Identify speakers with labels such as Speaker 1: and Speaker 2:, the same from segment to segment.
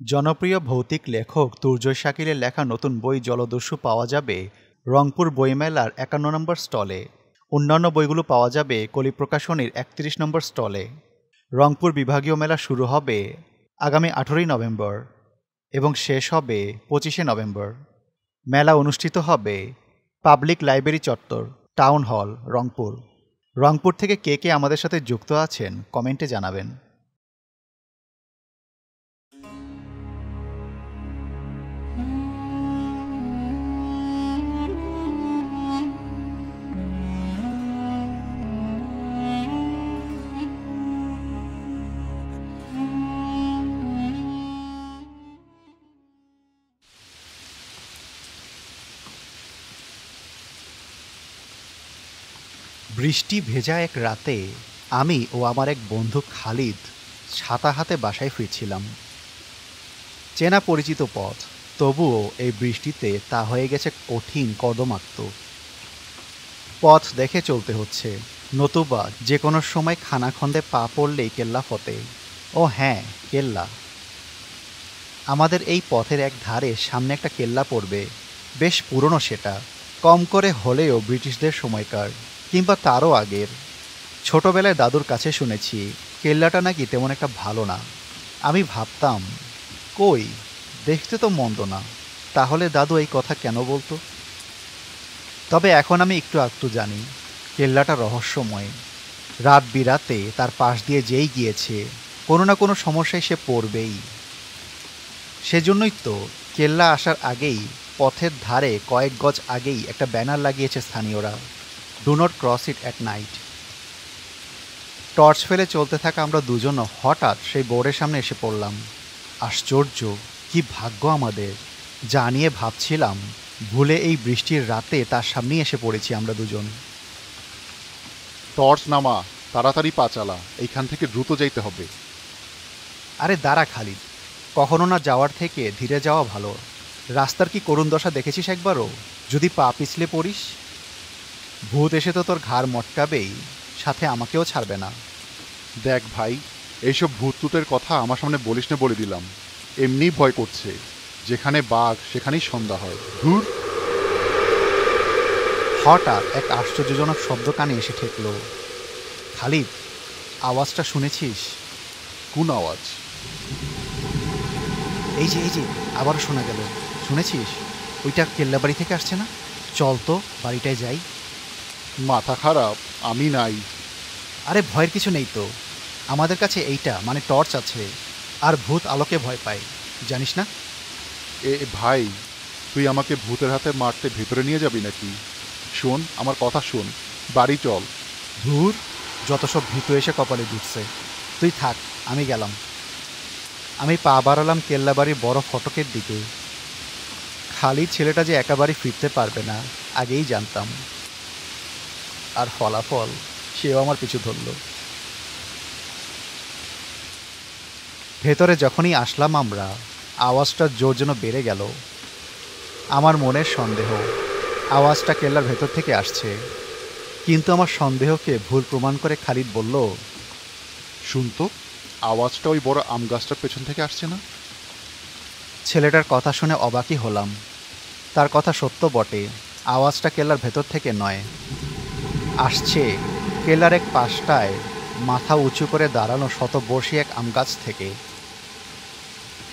Speaker 1: জনপ্রিয় ভৌতিক লেখক তুর্জয় শাকিলের লেখা নতুন বই জলদস্যু পাওয়া যাবে রংপুর বইমেলার ৫১ নম্বর স্টলে। অন্যান্য বইগুলো পাওয়া যাবে কলি প্রকাশনীর ৩১ নম্বর স্টলে। রংপুর বিভাগীয় মেলা শুরু হবে আগামী ১৮ই নভেম্বর এবং শেষ হবে ২৫শে নভেম্বর। মেলা অনুষ্ঠিত হবে পাবলিক লাইব্রেরি চত্বর, টাউন হল, রংপুর। রংপুর থেকে কে কে আমাদের সাথে যুক্ত আছেন কমেন্টে জানাবেন। বৃষ্টি ভেজা এক রাতে আমি ও আমার এক বন্ধু খালিদ ছাতা হাতে বাসায় ফিরছিলাম। চেনা পরিচিত পথ, তবুও এই বৃষ্টিতে তা হয়ে গেছে কঠিন কর্দমাক্ত। পথ দেখে চলতে হচ্ছে, নতুবা যে কোনো সময় খানাখন্দে পা পড়লেই কেল্লা ফতে। ও হ্যাঁ, কেল্লা। আমাদের এই পথের এক ধারে সামনে একটা কেল্লা পড়বে, বেশ পুরনো সেটা, কম করে হলেও ব্রিটিশদের সময়কার কিংবা তারও আগের। ছোটবেলায় দাদুর কাছে শুনেছি কেল্লাটা নাকি তেমন একটা ভালো না। আমি ভাবতাম, কই, দেখতে তো মন্দ না, তাহলে দাদু এই কথা কেন বলতো? তবে এখন আমি একটু একটু জানি কেল্লাটা রহস্যময়। রাত বিরাতে তার পাশ দিয়ে যেই গিয়েছে কোনো না কোনো সমস্যায় সে পড়বেই। সেজন্যই তো কেল্লা আসার আগেই পথের ধারে কয়েক গজ আগেই একটা ব্যানার লাগিয়েছে স্থানীয়রা, do not cross it at night. Torch ফেলে চলতে থাকা আমরা দুজনও হঠাৎ সেই বোর্ডের সামনে এসে পড়লাম। আশ্চর্য, কি ভাগ্য আমাদের! যা নিয়ে ভাবছিলাম ভুলে এই বৃষ্টির রাতে তার সামনেই এসে পড়েছি আমরা দুজন।
Speaker 2: টর্চ নামা, তাড়াতাড়ি পা চালা, এইখান থেকে দ্রুত যাইতে হবে।
Speaker 1: আরে দাঁড়া খালিদ, কখনো না যাওয়ার থেকে ধীরে যাওয়া ভালো। রাস্তার কি করুণ দশা দেখেছিস একবারও? যদি পা পিছলে পড়িস, ভূত এসে তো তোর ঘাড় মটকাবেই, সাথে আমাকেও ছাড়বে না।
Speaker 2: দেখ ভাই, এইসব ভূতটুতের কথা আমার সামনে বলিস না, বলে দিলাম। এমনি ভয় করছে, যেখানে বাঘ সেখানেই সন্ধ্যা হয়। ধুর!
Speaker 1: হঠাৎ এক আশ্চর্যজনক শব্দ কানে এসে ঠেকল। খালিদ, আওয়াজটা শুনেছিস?
Speaker 2: কোন আওয়াজ?
Speaker 1: এই যে আবারও শোনা গেল। শুনেছিস? ওইটা কেল্লাবাড়ি থেকে আসছে না? চল তো বাড়িটায় যাই।
Speaker 2: মাথা খারাপ? আমি নাই।
Speaker 1: আরে ভয়ের কিছু নেই তো, আমাদের কাছে এইটা মানে টর্চ আছে, আর ভূত আলোকে ভয় পায়, জানিস না?
Speaker 2: ভাই, তুই আমাকে ভূতের হাতে মারতে ভেতরে নিয়ে যাবি নাকি? শোন, আমার কথা শোন, বাড়ি চল।
Speaker 1: ধুর, যত সব ভীত এসে কপালে জুটছে। তুই থাক, আমি গেলাম। আমি পা বাড়ালাম কেল্লাবাড়ির বড় ফটকের দিকে। খালি ছেলেটা যে একেবারে ফিরতে পারবে না আগেই জানতাম, আর ফলাফল সেও আমার পিছু ধরল। ভেতরে যখনই আসলাম আমরা, আওয়াজটার জোর যেন বেড়ে গেল। আমার মনের সন্দেহ, আওয়াজটা কেল্লার ভেতর থেকে আসছে। কিন্তু আমার সন্দেহকে ভুল প্রমাণ করে খালিদ বলল,
Speaker 2: শুন তো, আওয়াজটা ওই বড় আম গাছটার পেছন থেকে আসছে না?
Speaker 1: ছেলেটার কথা শুনে অবাকই হলাম। তার কথা সত্য বটে, আওয়াজটা কেল্লার ভেতর থেকে নয়, আসছে কেল্লার এক পাশটায় মাথা উঁচু করে দাঁড়ানো শতবর্ষী এক আম গাছ থেকে।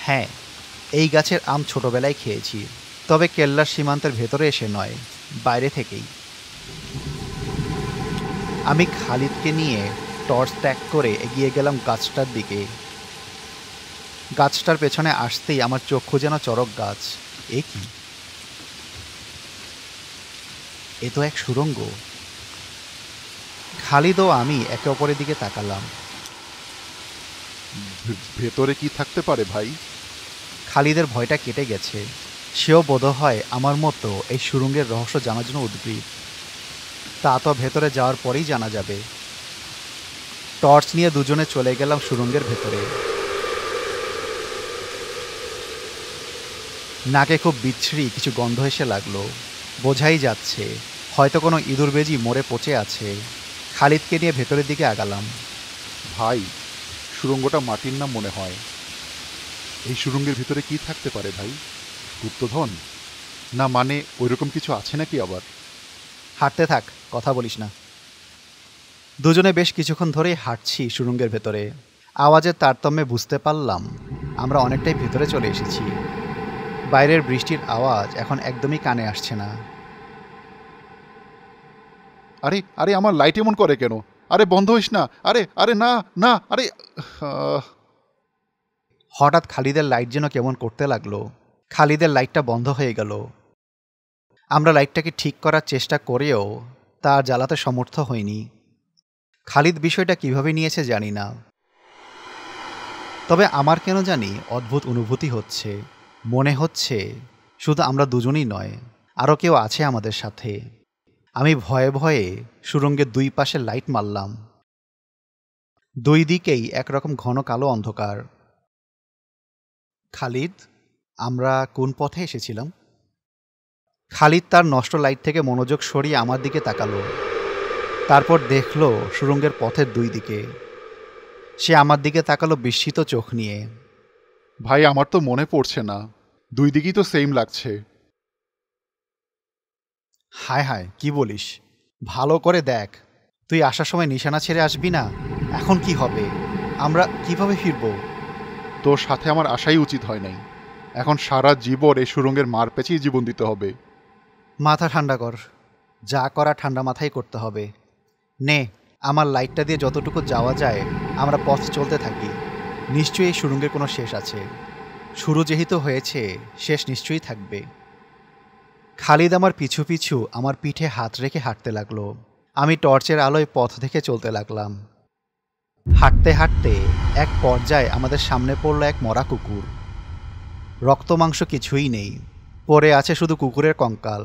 Speaker 1: হ্যাঁ, এই গাছের আম ছোটবেলায় খেয়েছি, তবে কেল্লার সীমান্তের ভেতরে এসে নয়, বাইরে থেকেই। আমি খালিদকে নিয়ে টর্চ ত্যাগ করে এগিয়ে গেলাম গাছটার দিকে। গাছটার পেছনে আসতেই আমার চক্ষু যেন চড়ক গাছ। এ কি? এ তো এক সুড়ঙ্গ। খালিদ ও আমি একে অপরের দিকে তাকালাম।
Speaker 2: ভেতরে কি থাকতে পারে ভাই?
Speaker 1: খালিদের ভয়টা কেটে গেছে। সেও বোধহয় আমার মতো এই সুড়ঙ্গের রহস্য জানার জন্য উদ্গ্রীব। তা তো ভেতরে যাওয়ার পরেই জানা যাবে। টর্চ নিয়ে দুজনে চলে গেলাম সুড়ঙ্গের ভেতরে। নাকে খুব বিচ্ছিরি কিছু গন্ধ এসে লাগলো। বোঝাই যাচ্ছে হয়তো কোনো ইঁদুর বেজি মরে পচে আছে। খালিদকে নিয়ে ভেতরের দিকে আগালাম।
Speaker 2: ভাই, সুড়ঙ্গটা মাটির না মনে হয়। এই সুড়ঙ্গের ভিতরে কি থাকতে পারে ভাই? গুপ্তধন? না মানে ওইরকম কিছু আছে নাকি আবার?
Speaker 1: হাঁটতে থাক, কথা বলিস না। দুজনে বেশ কিছুক্ষণ ধরেই হাঁটছি সুড়ঙ্গের ভেতরে। আওয়াজের তারতম্যে বুঝতে পারলাম আমরা অনেকটাই ভেতরে চলে এসেছি। বাইরের বৃষ্টির আওয়াজ এখন একদমই কানে আসছে না।
Speaker 2: আরে আরে আমার লাইট এমন করে কেন? আরে বন্ধ হইস না! আরে আরে না না আরে আহ,
Speaker 1: হঠাৎ খালিদের লাইট যেন কেমন করতে লাগলো। খালিদের লাইটটা বন্ধ হয়ে গেল। আমরা লাইটটাকে ঠিক করার চেষ্টা করেও তা জ্বালাতে সমর্থ হইনি। খালিদ বিষয়টা কিভাবে নিয়েছে জানি না, তবে আমার কেন জানি অদ্ভুত অনুভূতি হচ্ছে। মনে হচ্ছে শুধু আমরা দুজনই নয়, আরও কেউ আছে আমাদের সাথে। আমি ভয়ে ভয়ে সুড়ঙ্গের দুই পাশে লাইট মারলাম। দুই দিকেই একরকম ঘন কালো অন্ধকার। খালিদ, আমরা কোন পথে এসেছিলাম? খালিদ তার নষ্ট লাইট থেকে মনোযোগ সরিয়ে আমার দিকে তাকালো। তারপর দেখল সুড়ঙ্গের পথের দুই দিকে। সে আমার দিকে তাকালো বিস্মিত চোখ নিয়ে।
Speaker 2: ভাই আমার তো মনে পড়ছে না, দুই দিকেই তো সেম লাগছে।
Speaker 1: হায় হায়, কি বলিস? ভালো করে দেখ। তুই আসার সময় নিশানা ছেড়ে আসবি না? এখন কি হবে? আমরা কিভাবে ফিরব?
Speaker 2: তোর সাথে আমার আসাই উচিত হয় নাই। এখন সারা জীবন এই সুড়ঙ্গের মার পেঁচিয়ে জীবন দিতে হবে।
Speaker 1: মাথা ঠান্ডা কর। যা করা ঠান্ডা মাথায় করতে হবে। নে, আমার লাইটটা দিয়ে যতটুকু যাওয়া যায় আমরা পথ চলতে থাকি। নিশ্চয়ই এই সুড়ঙ্গের কোনো শেষ আছে। শুরু যেহেতু হয়েছে, শেষ নিশ্চয়ই থাকবে। খালিদ আমার পিছু পিছু আমার পিঠে হাত রেখে হাঁটতে লাগলো। আমি টর্চের আলোয় পথ দেখে চলতে লাগলাম। হাঁটতে হাঁটতে এক পর্যায়ে আমাদের সামনে পড়ল এক মরা কুকুর। রক্ত মাংস কিছুই নেই, পড়ে আছে শুধু কুকুরের কঙ্কাল।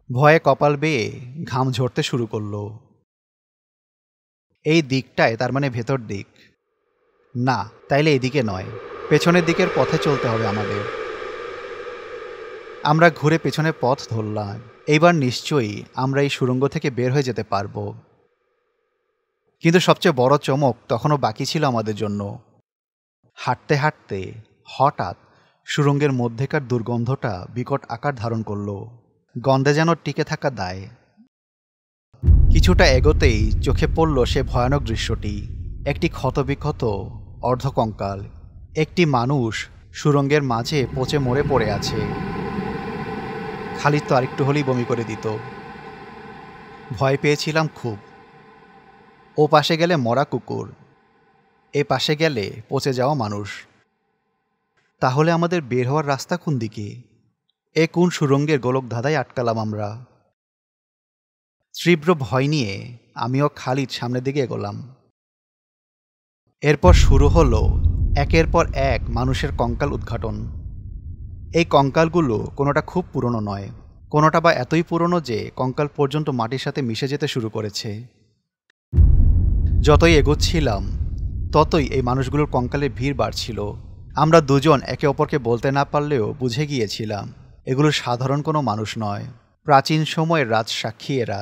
Speaker 1: ভয়ে কপাল বেয়ে ঘাম ঝরতে শুরু করলো। এই দিকটায়, তার মানে ভেতর দিক। না, তাইলে এদিকে নয়, পেছনের দিকের পথে চলতে হবে আমাদের। আমরা ঘুরে পেছনের পথ ধরলাম। এইবার নিশ্চয়ই আমরা এই সুড়ঙ্গ থেকে বের হয়ে যেতে পারবো। কিন্তু সবচেয়ে বড় চমক তখনও বাকি ছিল আমাদের জন্য। হাঁটতে হাঁটতে হঠাৎ সুড়ঙ্গের মধ্যেকার দুর্গন্ধটা বিকট আকার ধারণ করল। গন্ধে যেন টিকে থাকা দায়। কিছুটা এগোতেই চোখে পড়ল সে ভয়ানক দৃশ্যটি। একটি ক্ষতবিক্ষত অর্ধকঙ্কাল, একটি মানুষ সুড়ঙ্গের মাঝে পচে মরে পড়ে আছে। খালিদ তো আরেকটু হলেই বমি করে দিত। ভয় পেয়েছিলাম খুব। ও পাশে গেলে মরা কুকুর, এ পাশে গেলে পচে যাওয়া মানুষ। তাহলে আমাদের বের হওয়ার রাস্তা কোন দিকে? এ কোন সুড়ঙ্গের গোলকধাঁধায় আটকালাম আমরা? তীব্র ভয় নিয়ে আমিও খালিদ সামনের দিকে এগোলাম। এরপর শুরু হলো একের পর এক মানুষের কঙ্কাল উদ্ঘাটন। এই কঙ্কালগুলো কোনোটা খুব পুরনো নয়, কোনোটা বা এতই পুরনো যে কঙ্কাল পর্যন্ত মাটির সাথে মিশে যেতে শুরু করেছে। যতই এগোচ্ছিলাম ততই এই মানুষগুলোর কঙ্কালের ভিড় বাড়ছিল। আমরা দুজন একে অপরকে বলতে না পারলেও বুঝে গিয়েছিলাম এগুলো সাধারণ কোনো মানুষ নয়, প্রাচীন সময়ের রাজসাক্ষী এরা।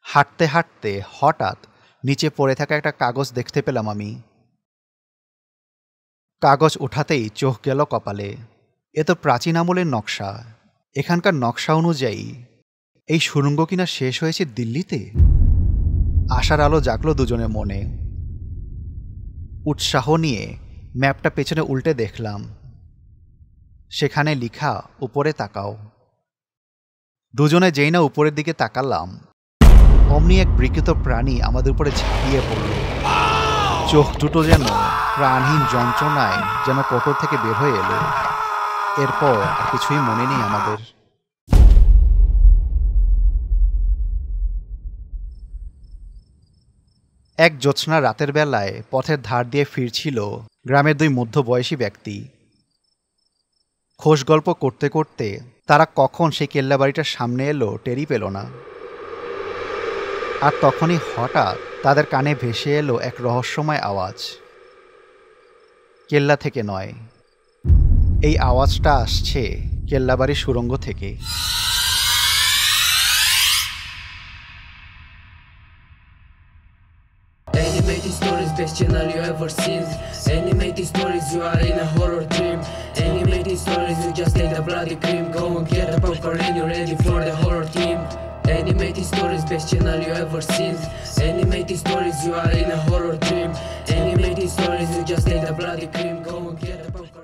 Speaker 1: হাঁটতে হাঁটতে হঠাৎ নিচে পড়ে থাকা একটা কাগজ দেখতে পেলাম আমি। কাগজ উঠাতেই চোখ গেল কপালে। এ তো প্রাচীন আমলের নকশা। এখানকার নকশা অনুযায়ী এই সুড়ঙ্গ কিনা শেষ হয়েছে দিল্লিতে। আশার আলো জাগলো দুজনের মনে। উৎসাহ নিয়ে ম্যাপটা পেছনে উল্টে দেখলাম। সেখানে লিখা উপরে তাকাও। দুজনে যেই না উপরের দিকে তাকালাম, অমনি এক বিকৃত প্রাণী আমাদের উপরে ঝাঁপিয়ে পড়ল। চোখ দুটো যেন প্রাণহীন যন্ত্রণায় যেন পটল থেকে বের হয়ে এলো। এরপর আর কিছুই মনে নেই আমাদের। এক জ্যোৎস্না রাতের বেলায় পথের ধার দিয়ে ফিরছিল গ্রামের দুই মধ্যবয়সী ব্যক্তি। খোশ গল্প করতে করতে তারা কখন সেই কেল্লা বাড়িটার সামনে এলো টেরই পেল না। আর তখনই হঠাৎ তাদের কানে ভেসে এলো এক রহস্যময় আওয়াজ। কেল্লা থেকে নয়, এই আওয়াজটা আসছে কেল্লাবাড়ির সুড়ঙ্গ থেকে।
Speaker 3: Animated stories, best channel you ever seen. Animated stories, you are in a horror dream. Animated stories, you just take the bloody cream. Go and get the popcorn and you're ready for the horror team. Animated stories, best channel you ever seen. Animated stories, you are in a horror dream. Animated stories, you just take the bloody cream. Go and get the popcorn.